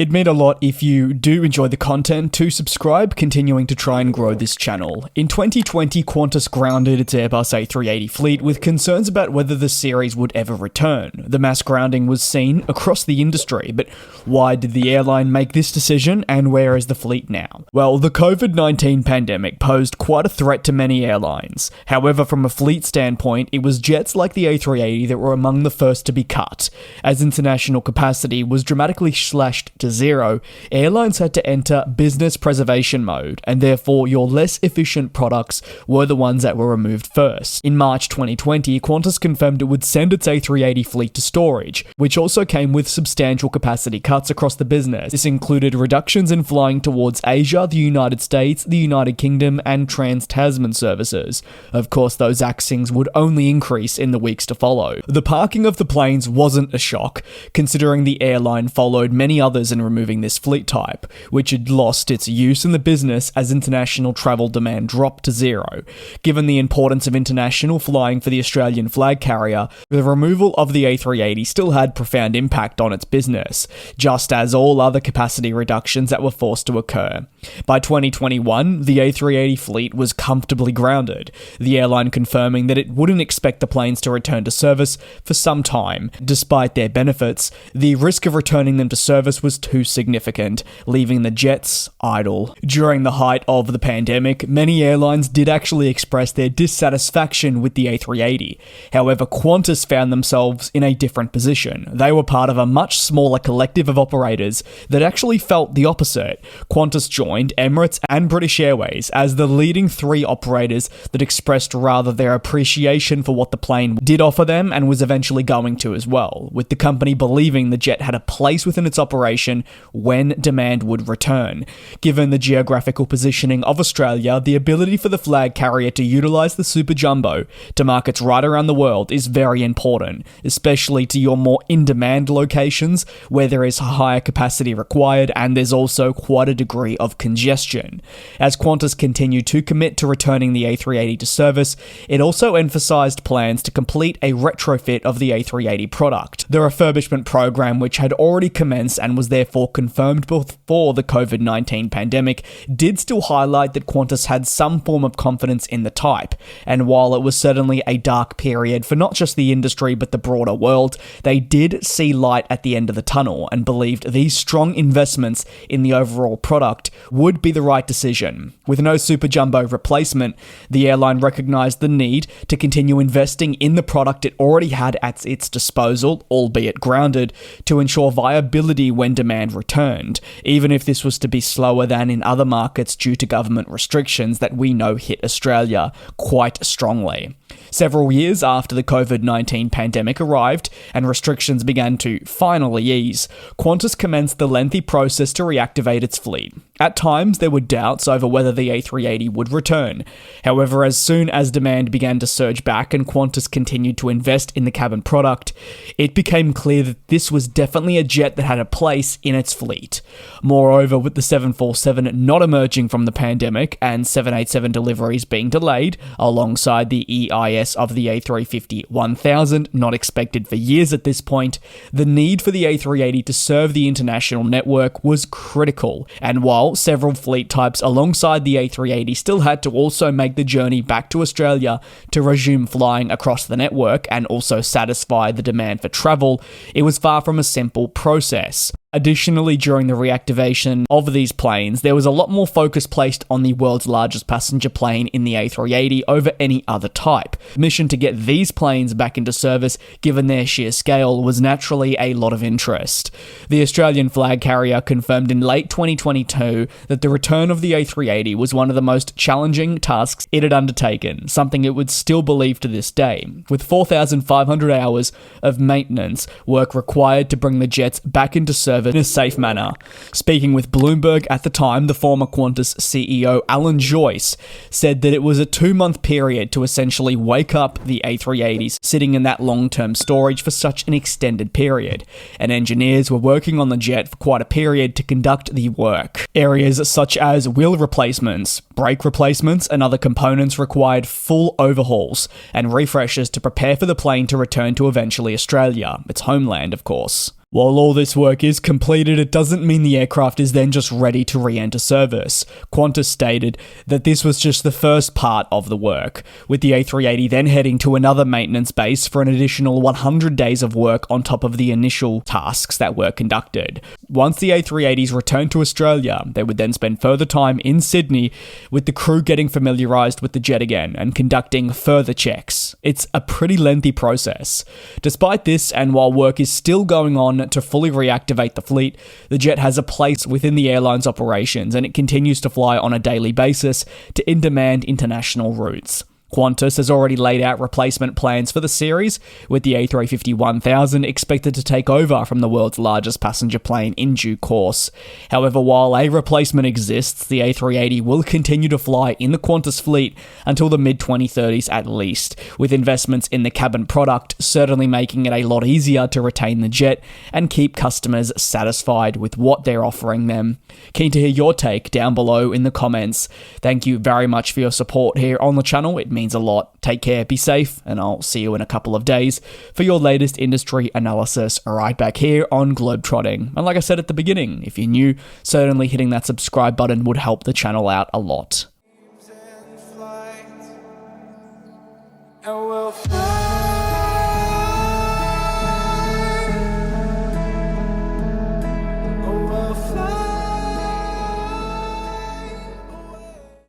It'd mean a lot if you do enjoy the content to subscribe, continuing to try and grow this channel. In 2020, Qantas grounded its Airbus A380 fleet with concerns about whether the series would ever return. The mass grounding was seen across the industry, but why did the airline make this decision, and where is the fleet now? Well, the COVID-19 pandemic posed quite a threat to many airlines. However, from a fleet standpoint, it was jets like the A380 that were among the first to be cut. As international capacity was dramatically slashed to zero, airlines had to enter business preservation mode, and therefore your less efficient products were the ones that were removed first. In March 2020, Qantas confirmed it would send its A380 fleet to storage, which also came with substantial capacity cuts across the business. This included reductions in flying towards Asia, the United States, the United Kingdom, and Trans-Tasman services. Of course, those axings would only increase in the weeks to follow. The parking of the planes wasn't a shock, considering the airline followed many others in removing this fleet type, which had lost its use in the business as international travel demand dropped to zero. Given the importance of international flying for the Australian flag carrier, the removal of the A380 still had profound impact on its business, just as all other capacity reductions that were forced to occur. By 2021, the A380 fleet was comfortably grounded, the airline confirming that it wouldn't expect the planes to return to service for some time. Despite their benefits, the risk of returning them to service was too significant, leaving the jets idle. During the height of the pandemic, many airlines did actually express their dissatisfaction with the A380. However, Qantas found themselves in a different position. They were part of a much smaller collective of operators that actually felt the opposite. Qantas joined Emirates and British Airways as the leading three operators that expressed rather their appreciation for what the plane did offer them and was eventually going to as well, with the company believing the jet had a place within its operation when demand would return. Given the geographical positioning of Australia, the ability for the flag carrier to utilise the Super Jumbo to markets right around the world is very important, especially to your more in-demand locations where there is higher capacity required and there's also quite a degree of congestion. As Qantas continued to commit to returning the A380 to service, it also emphasised plans to complete a retrofit of the A380 product. The refurbishment program, which had already commenced and was therefore confirmed before the COVID-19 pandemic, did still highlight that Qantas had some form of confidence in the type, and while it was certainly a dark period for not just the industry but the broader world, they did see light at the end of the tunnel and believed these strong investments in the overall product would be the right decision. With no Super Jumbo replacement, the airline recognised the need to continue investing in the product it already had at its disposal, albeit grounded, to ensure viability when demand returned, even if this was to be slower than in other markets due to government restrictions that we know hit Australia quite strongly. Several years after the COVID-19 pandemic arrived and restrictions began to finally ease, Qantas commenced the lengthy process to reactivate its fleet. At times, there were doubts over whether the A380 would return. However, as soon as demand began to surge back and Qantas continued to invest in the cabin product, it became clear that this was definitely a jet that had a place in its fleet. Moreover, with the 747 not emerging from the pandemic and 787 deliveries being delayed, alongside the EIS of the A350-1000 not expected for years at this point, the need for the A380 to serve the international network was critical, and while several fleet types alongside the A380 still had to also make the journey back to Australia to resume flying across the network and also satisfy the demand for travel, it was far from a simple process. Additionally, during the reactivation of these planes, there was a lot more focus placed on the world's largest passenger plane in the A380 over any other type. The mission to get these planes back into service, given their sheer scale, was naturally a lot of interest. The Australian flag carrier confirmed in late 2022 that the return of the A380 was one of the most challenging tasks it had undertaken, something it would still believe to this day, with 4,500 hours of maintenance work required to bring the jets back into service in a safe manner. Speaking with Bloomberg at the time, the former Qantas CEO Alan Joyce said that it was a 2-month period to essentially wake up the A380s sitting in that long-term storage for such an extended period, and engineers were working on the jet for quite a period to conduct the work. Areas such as wheel replacements, brake replacements, and other components required full overhauls and refreshes to prepare for the plane to return to eventually Australia, its homeland of course. While all this work is completed, it doesn't mean the aircraft is then just ready to re-enter service. Qantas stated that this was just the first part of the work, with the A380 then heading to another maintenance base for an additional 100 days of work on top of the initial tasks that were conducted. Once the A380s returned to Australia, they would then spend further time in Sydney, with the crew getting familiarised with the jet again and conducting further checks. It's a pretty lengthy process. Despite this, and while work is still going on to fully reactivate the fleet, the jet has a place within the airline's operations and it continues to fly on a daily basis to in-demand international routes. Qantas has already laid out replacement plans for the series, with the A350-1000 expected to take over from the world's largest passenger plane in due course. However, while a replacement exists, the A380 will continue to fly in the Qantas fleet until the mid-2030s at least, with investments in the cabin product certainly making it a lot easier to retain the jet and keep customers satisfied with what they're offering them. Keen to hear your take down below in the comments. Thank you very much for your support here on the channel. It means a lot. Take care, be safe, and I'll see you in a couple of days for your latest industry analysis right back here on Globetrotting. And like I said at the beginning, if you're new, certainly hitting that subscribe button would help the channel out a lot.